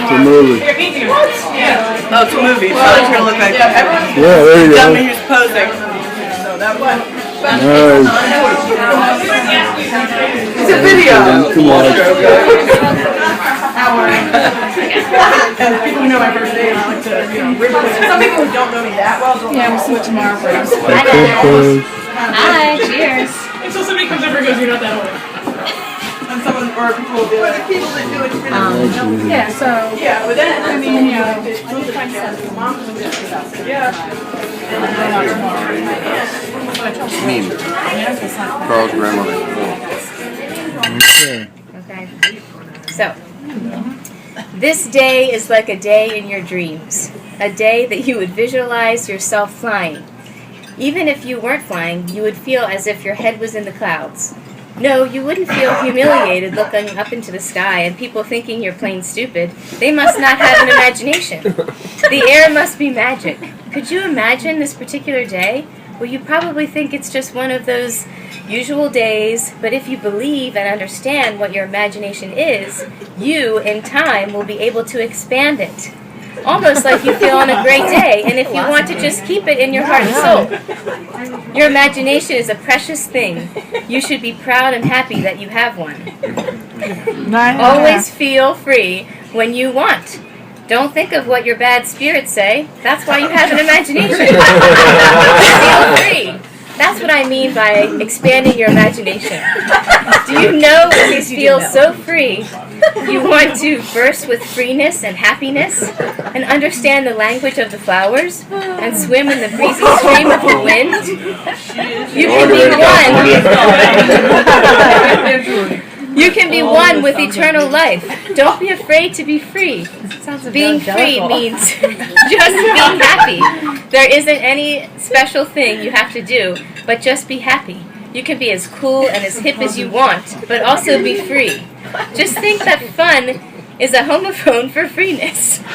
It's a movie. What? Yeah. Oh, it's a movie. So it's going to look like that. Yeah, there you go. Tell me who's posing. So that one. Nice. It's a video. Too much. And people who know my first name, I like to, some people who don't know me that well don't know. We'll see what tomorrow brings. Hi, cheers. Until somebody comes over and goes, you're not that old. And someone, or people will be like, people that do it for them. Yeah, so. Yeah, but then, I mean, you know, Carl's grandmother. Okay. So, this day is like a day in your dreams. A day that you would visualize yourself flying. Even if you weren't flying, you would feel as if your head was in the clouds. No, you wouldn't feel humiliated looking up into the sky and people thinking you're plain stupid. They must not have an imagination. The air must be magic. Could you imagine this particular day? Well, you probably think it's just one of those usual days, but if you believe and understand what your imagination is, you, in time, will be able to expand it. Almost like you feel on a great day, and if you want to just keep it in your heart and soul. Your imagination is a precious thing. You should be proud and happy that you have one. Always feel free when you want. Don't think of what your bad spirits say. That's why you have an imagination. Feel free. That's what I mean by expanding your imagination. Do you know when you feel so free, you want to burst with freeness and happiness and understand the language of the flowers and swim in the breezy stream of the wind? You can be one. You can be one with eternal life. Don't be afraid to be free. Being free means just being happy. There isn't any special thing you have to do, but just be happy. You can be as cool and as hip as you want, but also be free. Just think that fun is a homophone for freeness. Okay?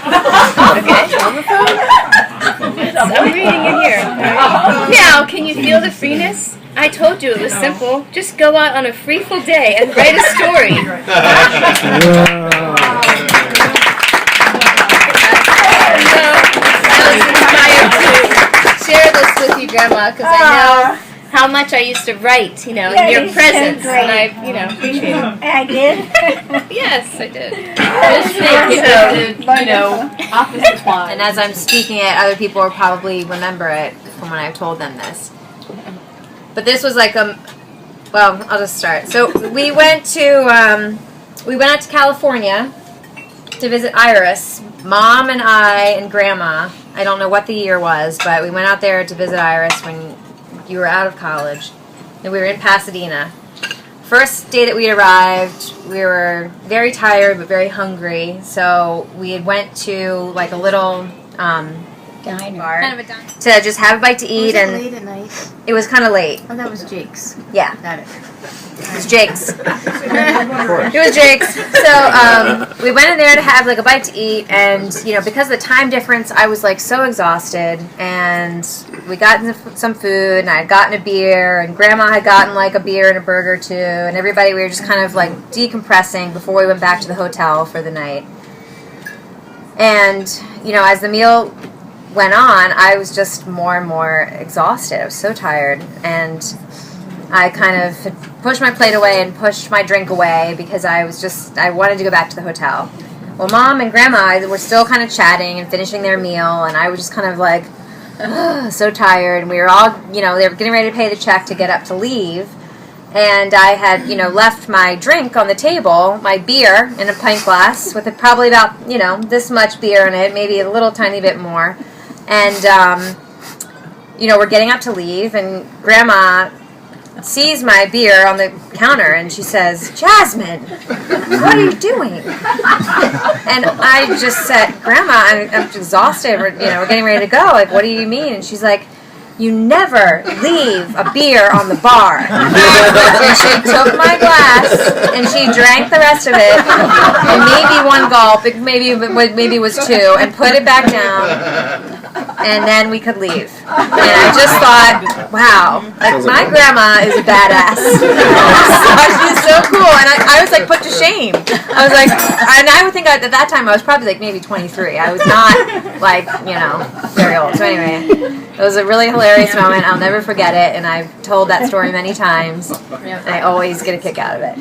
I'm reading it here. Now, can you feel the freeness? I told you it was simple. Just go out on a freeful day and write a story. I was inspired to share this with you, Grandma, because I know how much I used to write, in your presence, and I, appreciate it. I did? Yes, I did. office supply. And as I'm speaking it, other people will probably remember it from when I've told them this. But this was like well, I'll just start. So we went out to California to visit Iris. Mom and I and Grandma. I don't know what the year was, but we went out there to visit Iris when you were out of college. And we were in Pasadena. First day that we arrived, we were very tired but very hungry. So we had went to like a little Diner. bar Kind of a diner. to just have a bite to eat. Was it And late at night? it was kind of late. Oh, that was Jake's. Yeah. Got it. It was Jake's. It was Jake's. So we went in there to have like a bite to eat, and because of the time difference, I was like so exhausted. And we got some food, and I had gotten a beer, and Grandma had gotten like a beer and a burger too, and everybody we were just kind of like decompressing before we went back to the hotel for the night. And as the meal went on, I was just more and more exhausted. I was so tired, and I kind of pushed my plate away and pushed my drink away because I wanted to go back to the hotel. Well, Mom and Grandma were still kind of chatting and finishing their meal, and I was just kind of like so tired, and we were all, they were getting ready to pay the check to get up to leave, and I had, left my drink on the table, my beer in a pint glass with probably about, this much beer in it, maybe a little tiny bit more. And, we're getting up to leave, and Grandma sees my beer on the counter, and she says, "Jasmine, what are you doing?" And I just said, "Grandma, I'm exhausted. We're getting ready to go. Like, what do you mean?" And she's like, "You never leave a beer on the bar." And she took my glass and she drank the rest of it, and maybe one gulp, maybe it was two, and put it back down. and then we could leave. And I just thought, wow, my grandma is a badass. She's so cool, and I was like put to shame. I was like, and I would think at that time I was probably like maybe 23. I was not like, very old. So anyway, it was a really hilarious moment. I'll never forget it, and I've told that story many times. And I always get a kick out of it.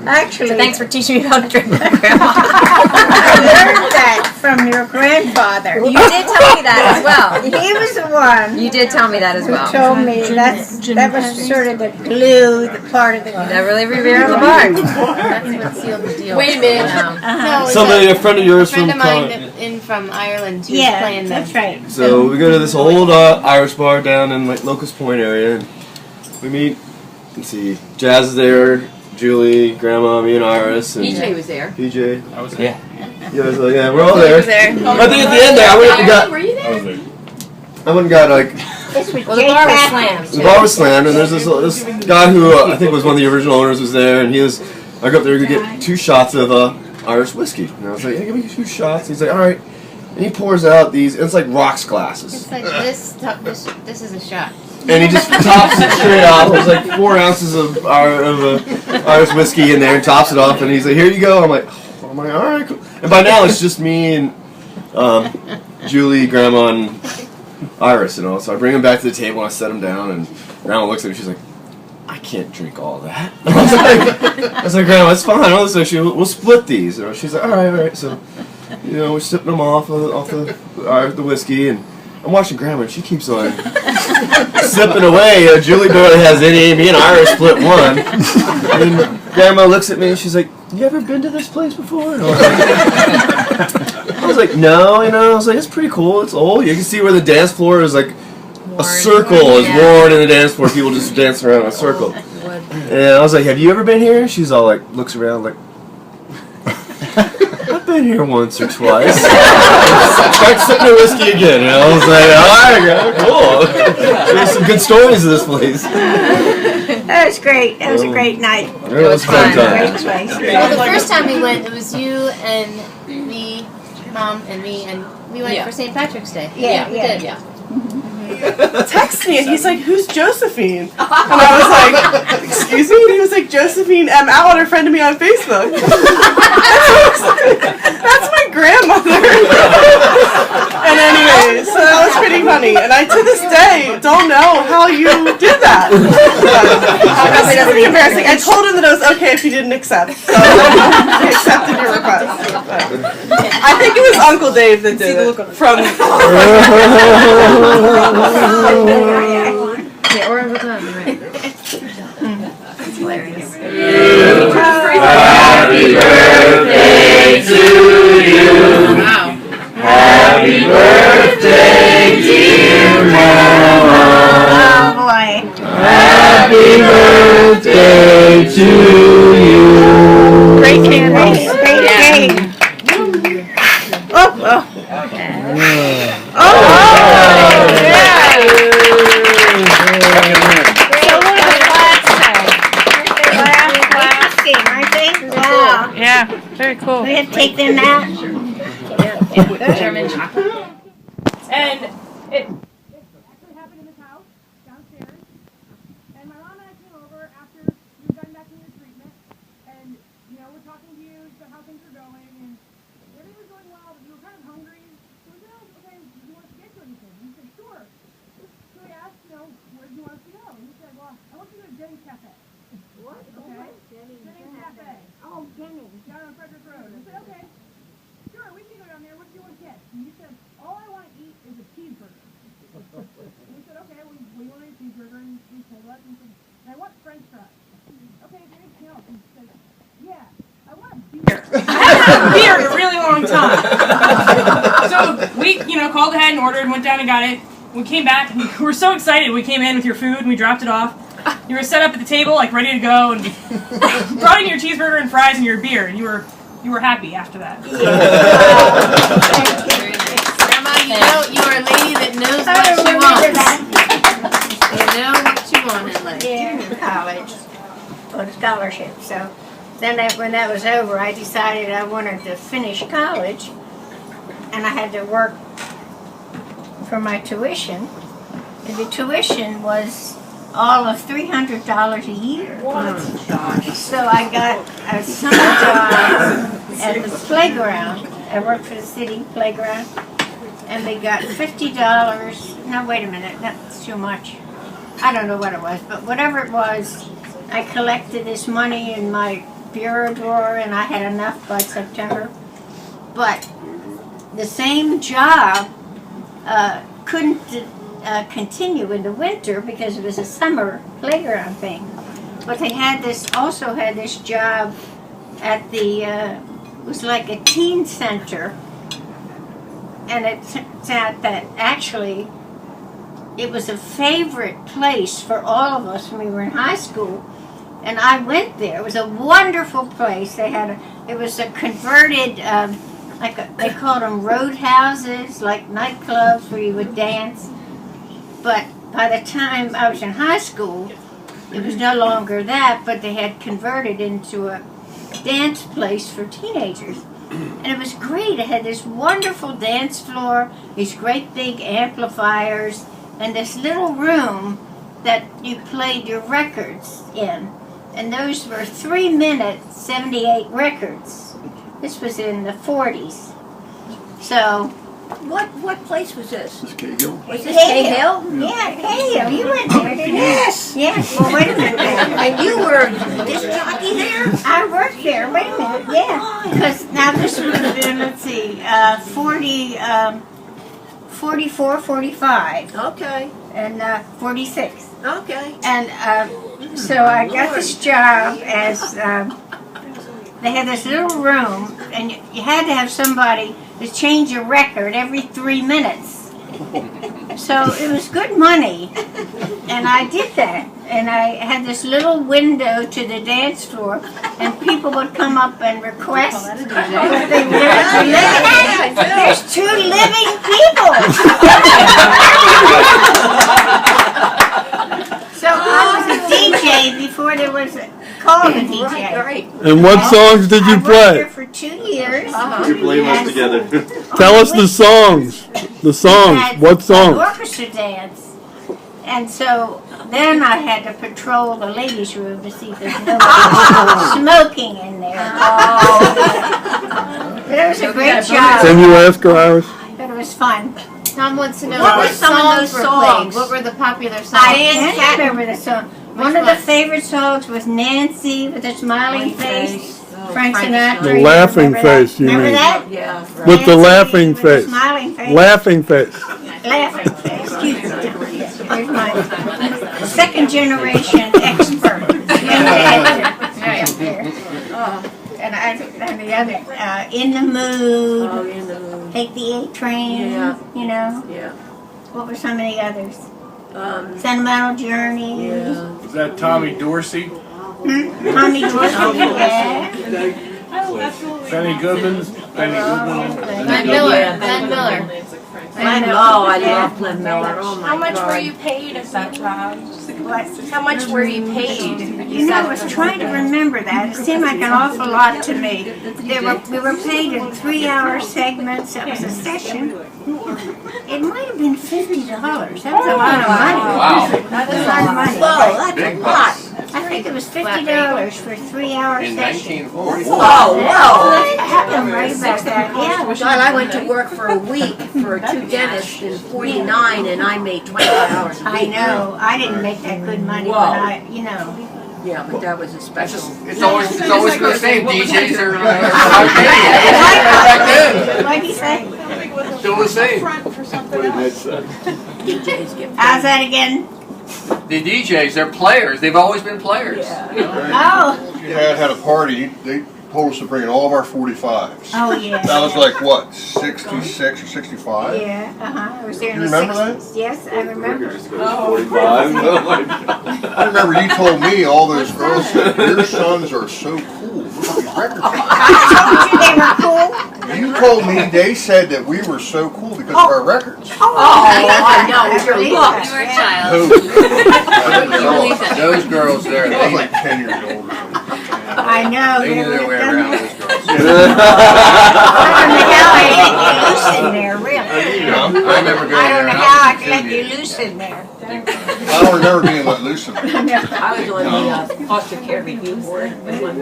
Actually, So thanks for teaching me how to drink, Grandma. I learned that from your grandfather. You did tell me that as well. He was the one You did tell me that as who well. told me that was sort of the glue, the part of the glue. Beverly Rivera Lamar. That's what sealed the deal. Wait a minute. No, it's Somebody, a friend of yours a friend from of mine college. from Ireland who's Yeah, playing that's the right. So we go to this old Irish bar down in like Locust Point area, and we meet. Let's see, Jazz is there, Julie, Grandma, me, and Iris, and EJ was there. PJ. I was there. Yeah, we're all there. was there. I think at the end there, I went and got. Were you there? I was there. I went and got like This was Well, the Jay bar was Patrick. slammed. the bar was slammed, and there's this guy who I think was one of the original owners was there, and he was. I go up there to get 2 shots of Irish whiskey, and I was like, "Hey, give me 2 shots." He's like, "All right," and he pours out these. It's like rocks glasses. It's like this is a shot. And he just tops it straight off. There's like 4 ounces of Irish whiskey in there, and tops it off. And he's like, "Here you go." I'm like, all right, cool. And by now it's just me and Julie, Grandma, and Iris, So I bring him back to the table and I set him down, and Grandma looks at me. She's like, "I can't drink all that." I was like, "Grandma, it's fine. No issue. We'll split these." And she's like, "All right." So we're sipping them off the whiskey, and I'm watching Grandma, and she keeps on sipping away. Julie barely has any. Me and Iris split one. And then Grandma looks at me, and she's like, "You ever been to this place before?" And I was like, "No." I was like, "It's pretty cool. It's old. You can see where the dance floor is like a circle is worn in the dance floor. People just dance around in a circle." And I was like, "Have you ever been here?" She's all like, looks around like, "I've been here once or twice." Start sipping the whiskey again. I was like, "All right, cool." There's some good stories of this place. That was great. That was a great night. It was fun Great time. place. Well, the first time we went, it was you and me, Mom and me, and we went Yeah. for St. Patrick's Day. Yeah, we yeah. did. Yeah. Text me and he's like, "Who's Josephine?" And I was like, "Excuse me?" And he was like, "Josephine Atwater, friend of me on Facebook." That's my grandmother. And anyway, so that was pretty funny. And I, to this day, don't know how you did that. It's pretty embarrassing. I told him that it was okay if he didn't accept. So he accepted your request. But I think it was Uncle Dave that did it. From Yeah, or Uncle Tom, you're right. That's hilarious. Happy birthday to you. Wow. Happy birthday, dear Mama. Oh boy. Happy birthday to you. Great candy. Great cake. Oh. So what did the class say? Classy, aren't they? Wow. Yeah, very cool. We have to take them out. German chocolate. And it actually happened in this house downstairs. And my mom and I came over after you'd gotten back from your treatment. And, we're talking to you about how things are going. And everything was going well, but you were kind of hungry. So we said, "Oh, okay, do you want us to get you anything?" And you said, "Sure." So we asked, "Where do you want us to go?" And you said, "Well, I want you to go to Jenny's Cafe." What? Okay. Jenny's Cafe. Oh, Jenny. Down on Frederick Road. And I said, "Okay. Sure, we can go down there. What do you want to get?" And you said, "All I want to eat is a cheeseburger." And we said, "Okay, we want to eat a cheeseburger." And we said, "What?" And he said, "And I want French fries." "Okay, is there anything else?" And he said, "Yeah, I want a beer." I haven't had beer in a really long time. So we, called ahead and ordered, went down and got it. We came back and we were so excited. We came in with your food and we dropped it off. You were set up at the table, like ready to go, and brought in your cheeseburger and fries and your beer, and you were happy after that. Grandma, you are a lady that knows what she wants. You know what you want in life. Yeah, college or scholarship. So then when that was over, I decided I wanted to finish college, and I had to work for my tuition. And the tuition was all of $300 a year. So I got a summer job at the playground. I worked for the city playground. And they got $50. No, wait a minute. That's too much. I don't know what it was. But whatever it was, I collected this money in my bureau drawer, and I had enough by September. But the same job couldn't continue in the winter because it was a summer playground thing. But they also had this job at the, it was like a teen center. And it turns out that actually it was a favorite place for all of us when we were in high school. And I went there. It was a wonderful place. It was a converted, they called them roadhouses, like nightclubs where you would dance. But by the time I was in high school, it was no longer that, but they had converted into a dance place for teenagers. And it was great. It had this wonderful dance floor, these great big amplifiers, and this little room that you played your records in. And those were 3-minute 78 records. This was in the 40s. So, What place was this? This Cahill. Was this Cahill? Yeah, Cahill. You went there, didn't you? Yes. Yes. Well, wait a minute. And you were disc jockey there? I worked there. Wait a minute. Yeah. Because now this would have been, let's see, 44, 45, Okay. and 46. Okay. And so I got this job as, they had this little room, and you had to have somebody to change your record every 3 minutes. So it was good money, and I did that. And I had this little window to the dance floor, and people would come up and request what they wanted to live. There's 2 living people. So I was a DJ before there was called a DJ. Right. And what songs did you I worked play? there for 2 years. You blame us together. Tell us the songs. The songs. Had What an songs? orchestra dance. And so then I had to patrol the ladies' room to see if there's nobody smoking in there. But it was a great Can job. you ask her, Iris? But it was fun. Tom wants to know What what were some of songs those were played. songs? What were the popular songs? I can't remember the song. One of the ones? favorite songs was Nancy with a smiling face. Frank Sinatra. The you laughing remember that? face, you Remember mean. that? Yeah. With the Nancy laughing with a face. smiling face. Laughing face. Laughing face. Excuse me. Here's my second generation expert. And the other, In the Mood, Oh, in the moon. Take the A Train, Yeah. you know. Yeah. What were so many others? Yeah. Sentimental Journey, Is that Tommy Dorsey? Tommy Dorsey, yeah. Benny Goodman? Benny Goodman? Glenn Miller. Glenn Miller. I love Glenn Miller. Oh my How much God. were you paid at that job? What? How much were you paid? You know, I was trying to remember that. It seemed like an awful lot to me. We were paid in 3-hour segments. That was a session. It might have been $50. That was a lot of money. Wow. That was a lot of money. Whoa, that's a lot. I think it was $50 for a 3-hour In session. 1940. Oh, whoa. I have them right about that. Yeah. God, I went to work for a week for 2 dentists in 49 and I made 25 hours a I week. know. I didn't make that good money, but Whoa. I, you know. Yeah, but that was a special. It's always the same. DJs are outdated. What do you say? Still the same. DJs get How's that again? The DJs, they're players. They've always been players. Oh. Dad had a party. They told us to bring in all of our 45s. Oh, yeah. That was like, what, 66 or 65? Yeah, I was there in You the remember that? 60s. Yes, I remember. 45. Oh my God. I remember you told me all those girls said, your sons are so cool. Look at these records. I told you they were cool. You told me they said that we were so cool because of our records. I know, with your believe looks. that, You were a child. Who? Those girls there, I was they like 10 years old or something. I know. knew They their would way have done around that. those girls. I don't know how I didn't get loose in there, really. Yeah. I remember going I there don't know and how let you loose in there. I don't remember being let loose in there. I was on the foster care review board. We were in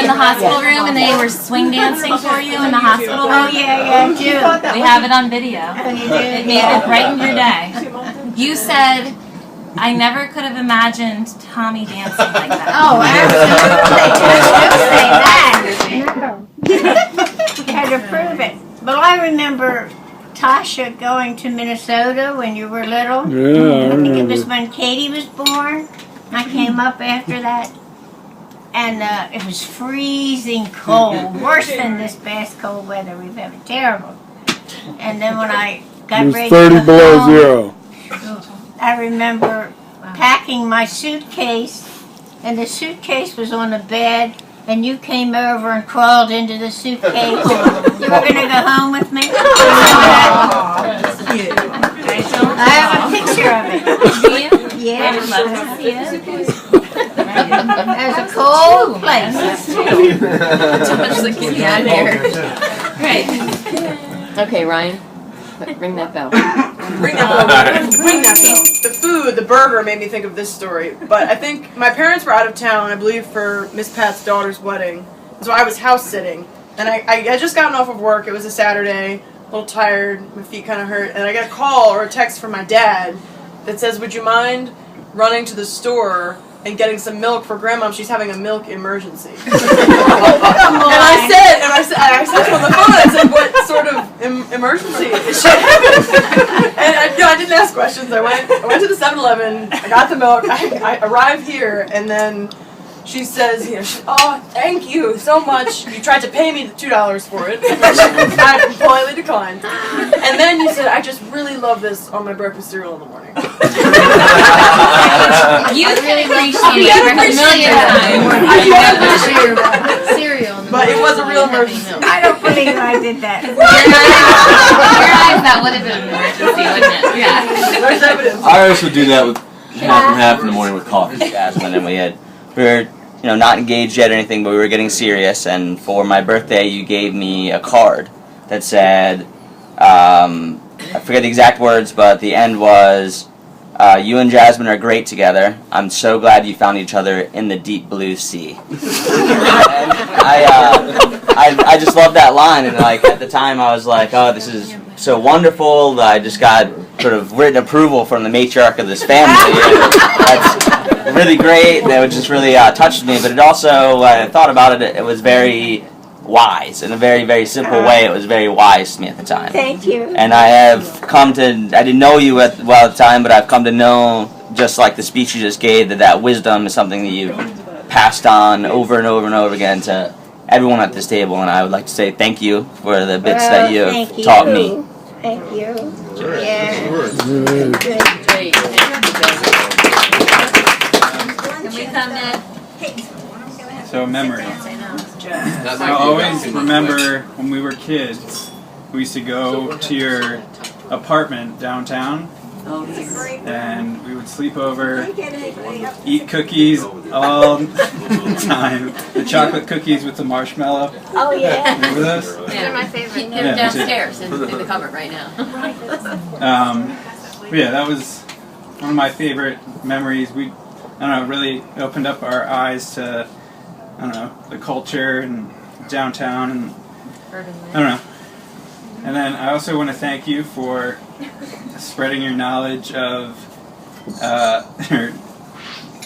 the hospital room and they were swing dancing for you in the hospital Oh, room. yeah, June. We have it on video. Oh, you It do? made it brighten your day. You said, I never could have imagined Tommy dancing like that. Oh, absolutely. Don't say that. You had to prove it. But I remember Tasha going to Minnesota when you were little. Yeah, I I think it was remember. when Katie was born. I came up after that. And it was freezing cold. Worse than this past cold weather we've had. Terrible. And then when I got It ready was 30 to go below home, zero. I remember packing my suitcase, and the suitcase was on the bed, and you came over and crawled into the suitcase. You were going to go home with me? I have a picture of it. Do you? Yeah. I would love to see it. There's a cold place. Get out of here. Right. Okay, Ryan, ring that bell. Ring that bell. The food, the burger made me think of this story. But I think my parents were out of town, I believe, for Miss Pat's daughter's wedding. So I was house sitting. And I had just gotten off of work. It was a Saturday, a little tired, my feet kind of hurt. And I get a call or a text from my dad that says, would you mind running to the store and getting some milk for Grandma? She's having a milk emergency. And I said on the phone, I said, what sort of emergency is she having? And I didn't ask questions. I went to the 7-Eleven, I got the milk, I arrived here, and then she says, oh, thank you so much. You tried to pay me the $2 for it, which I politely declined. And then you said, I just really love this on my breakfast cereal in the morning. You can appreciate it a million times. Cereal. But it was a real emergency. I don't believe I did that. Your eyes, that would have been an emergency, wouldn't it? Yeah. There's evidence. Iris would do that with half and half in the morning with coffee, Jasmine, and we were not engaged yet or anything, but we were getting serious, and for my birthday you gave me a card that said, I forget the exact words, but the end was, you and Jasmine are great together. I'm so glad you found each other in the deep blue sea. And I just loved that line, and at the time I was like, oh, this is so wonderful. I just got sort of written approval from the matriarch of this family. That's really great. That just really touched me. But it also, when I thought about it, it was very wise. In a very, very simple way, it was very wise to me at the time. Thank you. And I have come to, I didn't know you at the time, but I've come to know, just like the speech you just gave, that wisdom is something that you've passed on over and over and over again to everyone at this table. And I would like to say thank you for the bits that you have taught me. Thank you. Yeah. Can we come in? So memory. I always remember when we were kids, we used to go to your apartment downtown, and we would sleep over, eat cookies all the time. The chocolate cookies with the marshmallow. Oh, yeah. Remember those? They're my favorite. Yeah, They're me too. downstairs in the cupboard right now. But yeah, that was one of my favorite memories. Really opened up our eyes to, the culture and downtown, and I don't know. And then I also want to thank you for spreading your knowledge of, or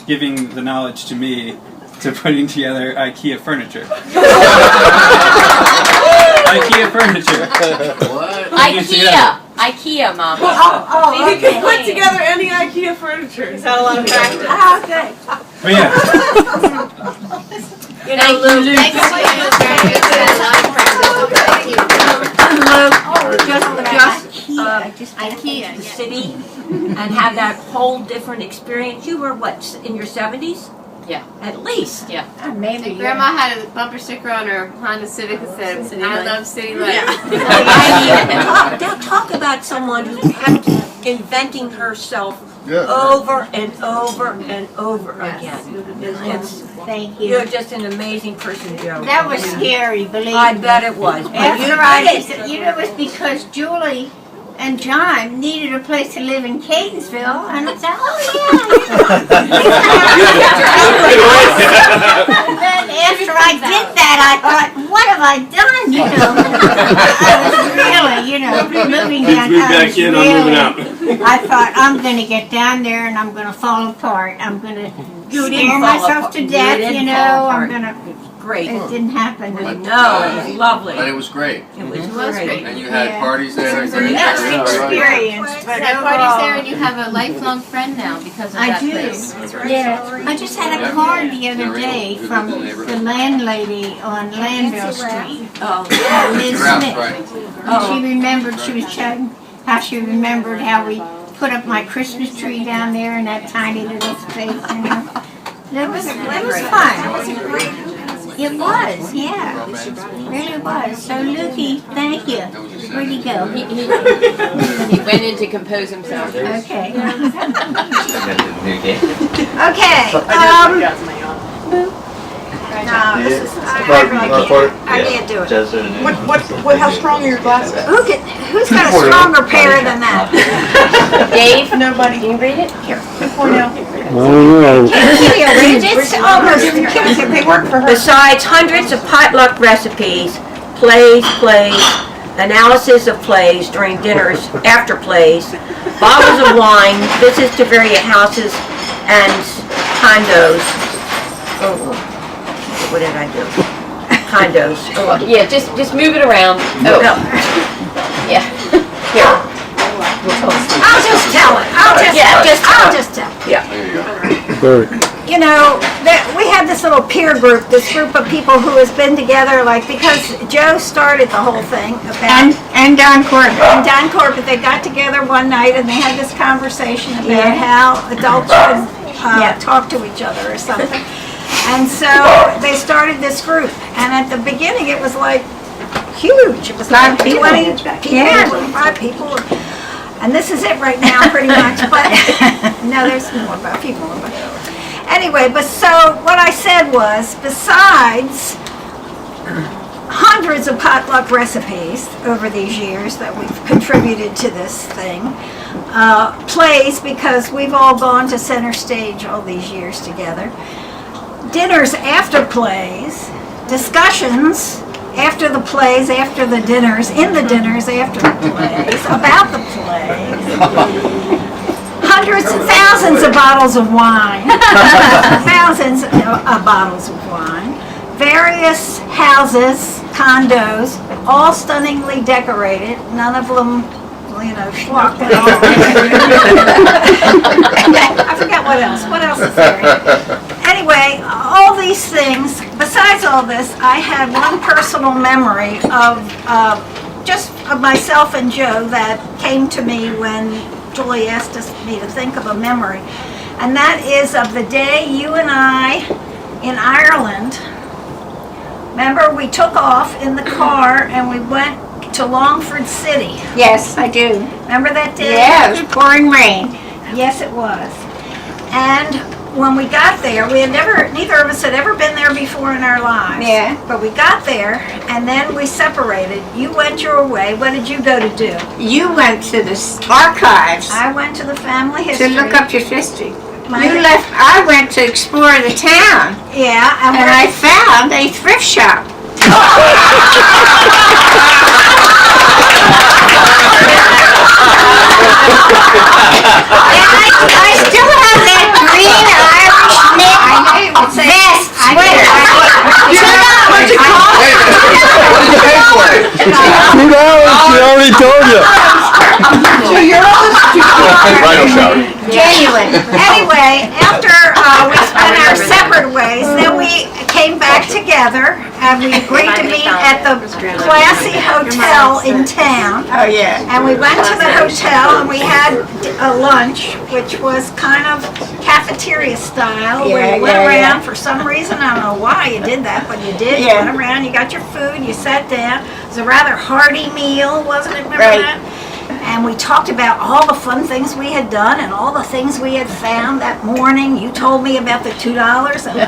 giving the knowledge to me to putting together IKEA furniture. IKEA furniture. What? IKEA, Mama. Oh, You can put together any IKEA furniture. He's had a lot of practice. Oh, good. But yeah, IKEA, the city, and have that whole different experience. You were what, in your 70s? Yeah. At least. Yeah. Maybe. Grandma had a bumper sticker on her Honda Civic that said, I love city life. Talk about someone who kept inventing herself Yeah. over and over and over again. Thank you. You're just an amazing person, Joe. That was scary, believe me. I bet it was. But After you I, did it. it was because Julie and John needed a place to live in Catonsville, and I said, oh yeah. And then after I did that, I thought, what have I done? You know, I was really, moving down. Move back in, I'm moving out. I thought, I'm going to get down there and I'm going to fall apart. I'm going to scare myself to death, I'm going to. Great. It didn't happen. I know, it was lovely. But it was great. It was great. And you had parties there. It was a next experience. But You had parties there, and you have a lifelong friend now because of that place. Yeah. I just had a card the other day from the landlady on Landville Street. Oh, Liz Smith. And she remembered, she was chatting how she remembered how we put up my Christmas tree down there in that tiny little space. It was fun. It was, yeah. It really was. So, Lukey, thank you. Where'd he go? He went in to compose himself. Okay. No, this is, I can't do it. How strong are your glasses? Who's got a stronger pair than that? Dave? Nobody. Can you read it? Here. 2.0. It's almost, they work for her. Besides hundreds of potluck recipes, plays, analysis of plays during dinners, after plays, bottles of wine, visits to various houses, and condos. Oh, what did I do? Condos. Oh. Yeah, just move it around. Oh. No. Yeah. Here. I'll just tell it. I'll just tell it. Yeah. There you go. Very. We had this little peer group, this group of people who has been together, because Joe started the whole thing. And Don Corbett. And Don Corbett, they got together one night and they had this conversation about how adults should talk to each other or something. And so they started this group. And at the beginning it was huge. It was like 20 people, 25 people. And this is it right now, pretty much. But no, there's more about people. Anyway, so what I said was, besides hundreds of potluck recipes over these years that we've contributed to this thing, plays, because we've all gone to center stage all these years together, dinners after plays, discussions after the plays, after the dinners, in the dinners after the plays, about the plays, hundreds and thousands of bottles of wine, thousands of bottles of wine, various houses, condos, all stunningly decorated, none of them, schlock at all. I forgot what else. What else is there? Anyway, all these things, besides all this, I had one personal memory of myself and Joe that came to me when Julie asked me to think of a memory. And that is of the day you and I in Ireland. Remember, we took off in the car and we went to Longford City. Yes, I do. Remember that day? Yeah, it was pouring rain. Yes, it was. And when we got there, neither of us had ever been there before in our lives. Yeah. But we got there, and then we separated. You went your way. What did you go to do? You went to the archives I went to the family to history. look up your history. My- You left. I went to explore the town, Yeah, and I found a thrift shop. I still have that green Irish knit vest sweater. What did you pay for it? $2, she already told you. Bridal shower. Genuine. Anyway, after we spent our separate ways, then we came back together and we agreed to meet at the classy hotel in town. Oh yeah. And we went to the hotel and we had a lunch, which was kind of cafeteria style, where Yeah, you went yeah, around yeah. for some reason. I don't know why you did that, but you did. You Yeah. went around, you got your food, you sat down. It was a rather hearty meal, wasn't it? Remember Right. that? And we talked about all the fun things we had done and all the things we had found that morning. You told me about the $2 and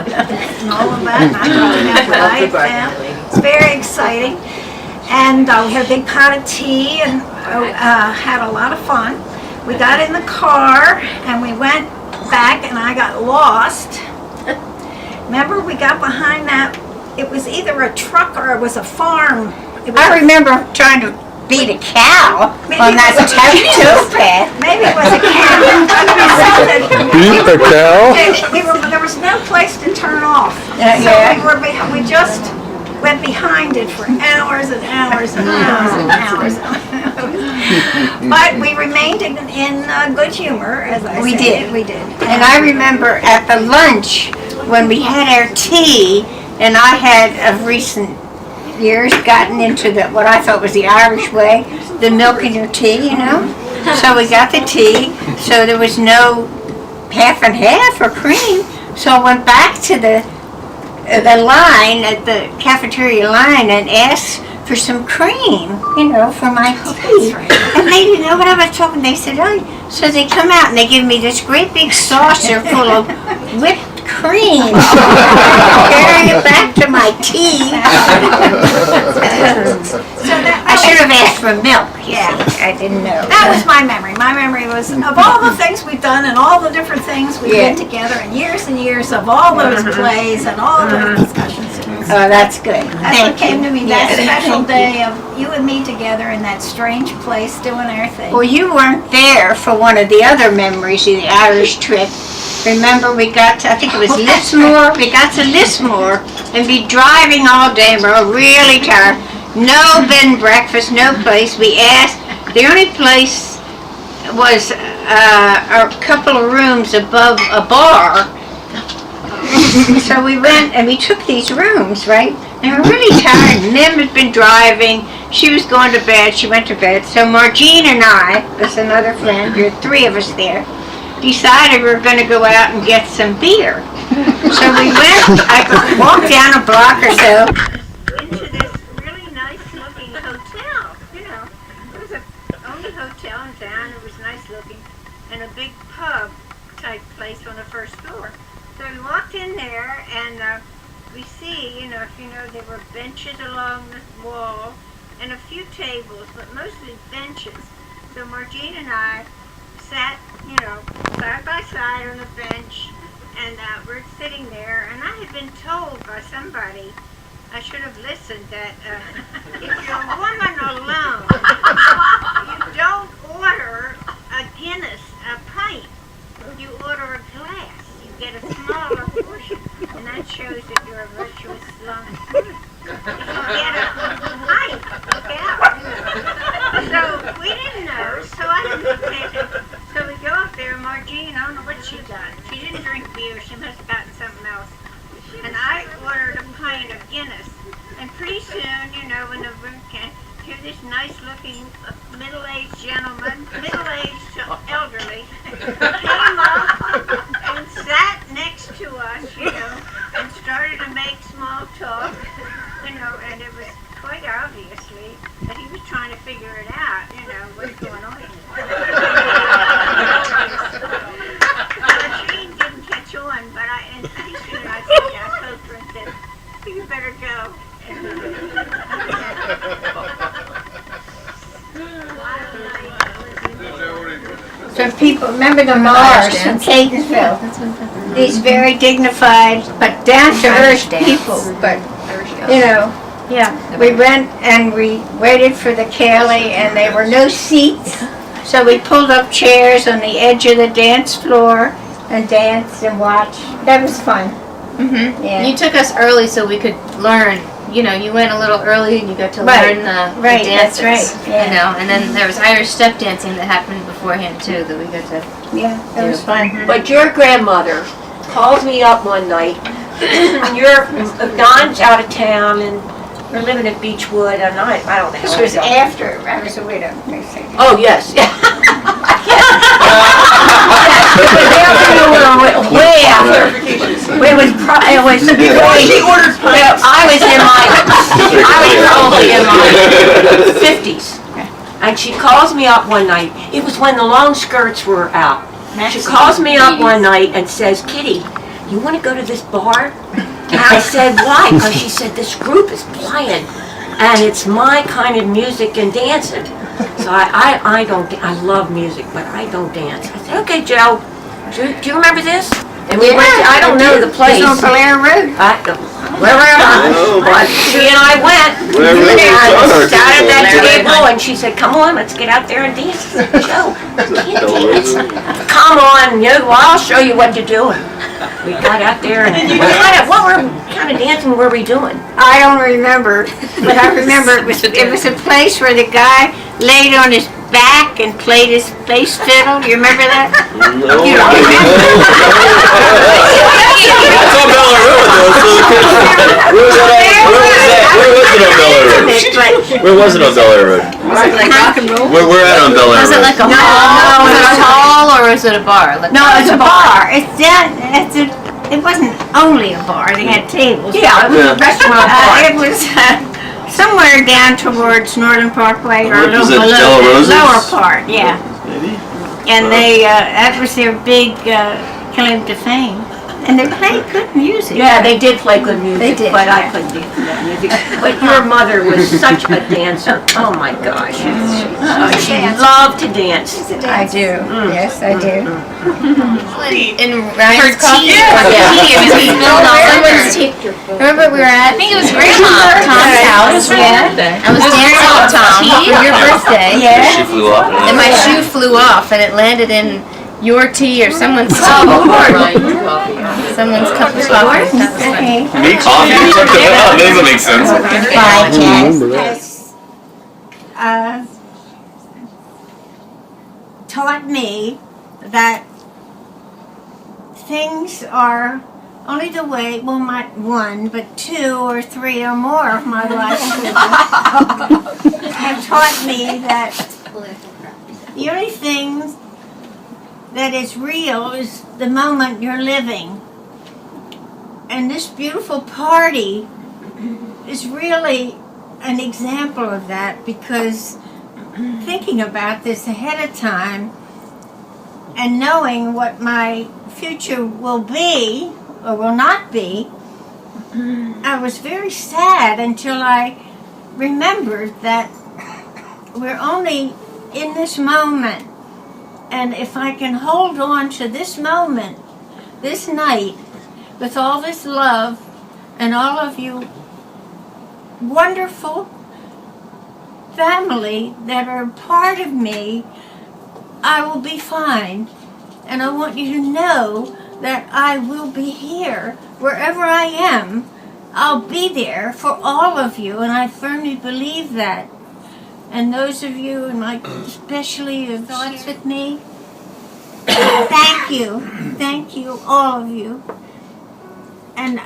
all of that, and I told you about what I had found. It's very exciting. And we had a big pot of tea, and had a lot of fun. We got in the car and we went back and I got lost. Remember, we got behind that, it was either a truck or it was a farm. I remember trying to beat a cow on that towpath. Maybe it was a cow. Beat a cow? There was no place to turn off. So we just went behind it for hours and hours and hours and hours. But we remained in good humor, as I said. We did. And I remember at the lunch when we had our tea, and I had of recent years gotten into what I thought was the Irish way, the milk in your tea, you know. So we got the tea, so there was no half and half or cream. So I went back to the line at the cafeteria line and asked for some cream, you know, for my tea. And they didn't know what I was talking. They said, "Oh," so they come out and they give me this great big saucer full of whipped cream. Carry it back to my tea. I should have asked for milk. Yeah, I didn't know. That was my memory. My memory was of all the things we've done and all the different things we've been together and years of all those plays and all those discussions. Oh, that's good. That's what came to me, that special day of you and me together in that strange place doing our thing. Well, you weren't there for one of the other memories of the Irish trip. Remember, we got to, I think it was Lismore, we got to Lismore and be driving all day and we're really tired. No bed and breakfast, no place. We asked, the only place was a couple of rooms above a bar. So we went and we took these rooms, right? And we were really tired. Mim had been driving. She was going to bed. She went to bed. So Margene and I, that's another friend, there were three of us there, decided we were going to go out and get some beer. So we went, I walked down a block or so into this really nice looking hotel. You know, it was the only hotel in town. It was nice looking. And a big pub type place on the first floor. So we walked in there and we see, you know, if you know, there were benches along the wall and a few tables, but mostly benches. So Margene and I sat, you know, side by side on the bench, and we're sitting there, and I had been told by somebody, I should have listened, that if you're a woman alone, you don't order a Guinness, a pint, you order a glass. You get a smaller portion, and that shows that you're a virtuous lung. You get a pint, look out. So we didn't know, so I didn't pay attention. So we go up there, Margene, I don't know what she got. She didn't drink beer, she must have gotten something else. And I ordered a pint of Guinness. And pretty soon, you know, when the room came, here's this nice-looking middle-aged gentleman, middle-aged to elderly, came up and sat next to us, you know, and started to make small talk, you know, and it was quite obviously that he was trying to figure it out, you know, what's going on here. She didn't catch on, but and pretty soon I spoke to her and said, you better go. So people remember the Mars from Catonsville. These very dignified but down-to-earth people. But you know, we went and we waited for the Kelly, and there were no seats. So we pulled up chairs on the edge of the dance floor and danced and watched. That was fun. Mm-hmm. Yeah. You took us early so we could learn. You know, you went a little early and you got to learn the dances. That's right. Yeah. You know, and then there was Irish step dancing that happened beforehand too that we got to. Yeah, that was fun. But your grandmother called me up one night. Don's out of town and we're living in Beechwood, and I don't know. This was after I was a widow. Oh yes. Way after. It was she ordered pints. I was probably in my 50s. And she calls me up one night. It was when the long skirts were out. She calls me up one night and says, Kitty, you want to go to this bar? And I said, why? Because she said, this group is playing, and it's my kind of music and dancing. So I don't, I love music, but I don't dance. I said, okay, Joe, do you remember this? And we went to, I don't know the place. It's on Blair Road. Wherever, but she and I went. And sat at that table, and she said, "Come on, let's get out there and dance." I said, "Joe, I can't dance." "Come on, well, I'll show you what to do." We got out there, and what kind of dancing were we doing? I don't remember, but I remember it was a place where the guy laid on his back and played his bass fiddle. You remember that? No. You don't remember? That's on Bella Road, though. So where was it on Bella Road? Was it like rock and roll? We're at on Bella Road. Was it like a hall? Was it a hall or was it a bar? Like No, it was a bar. It wasn't only a bar. They had tables. Yeah, it was a restaurant bar. It was somewhere down towards Northern Parkway or a little Was it below Del the Rosa's? lower part. Yeah. Maybe. And they that was their big claim to fame. And they played good music. Yeah, they did play good music, They did, but I yeah. couldn't dance to that music. But your mother was such a dancer. Oh my gosh. She loved to dance. I do. Yes, I do. in Ryan's coffee. Someone's tea. Remember we were at, I think it was Grandma Tom's house. Yeah. I was dancing with Tom for your birthday. Yeah. She flew off. And my shoe flew off and it landed in your tea or someone's tea. Someone's cup of coffee. That was funny. Me coffee? That doesn't make sense. Bye, Jess. remember that. Taught me that things are only the way, well, not one, but 2 or 3 or more of my life have taught me that the only thing that is real is the moment you're living. And this beautiful party is really an example of that, because thinking about this ahead of time and knowing what my future will be or will not be, I was very sad until I remembered that we're only in this moment. And if I can hold on to this moment, this night, with all this love and all of you wonderful family that are part of me, I will be fine. And I want you to know that I will be here. Wherever I am, I'll be there for all of you, and I firmly believe that. And those of you, and like especially who have thoughts with me, thank you, all of you. And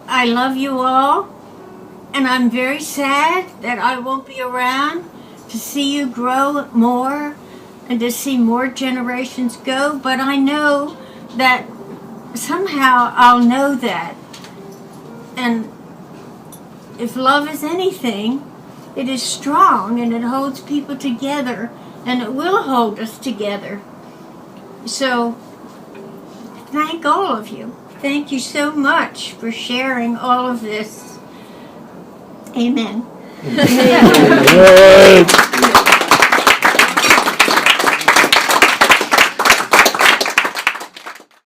I love you all, and I'm very sad that I won't be around to see you grow more and to see more generations go, but I know that somehow I'll know that. And if love is anything, it is strong and it holds people together, and it will hold us together. So, thank all of you. Thank you so much for sharing all of this. Amen. Good.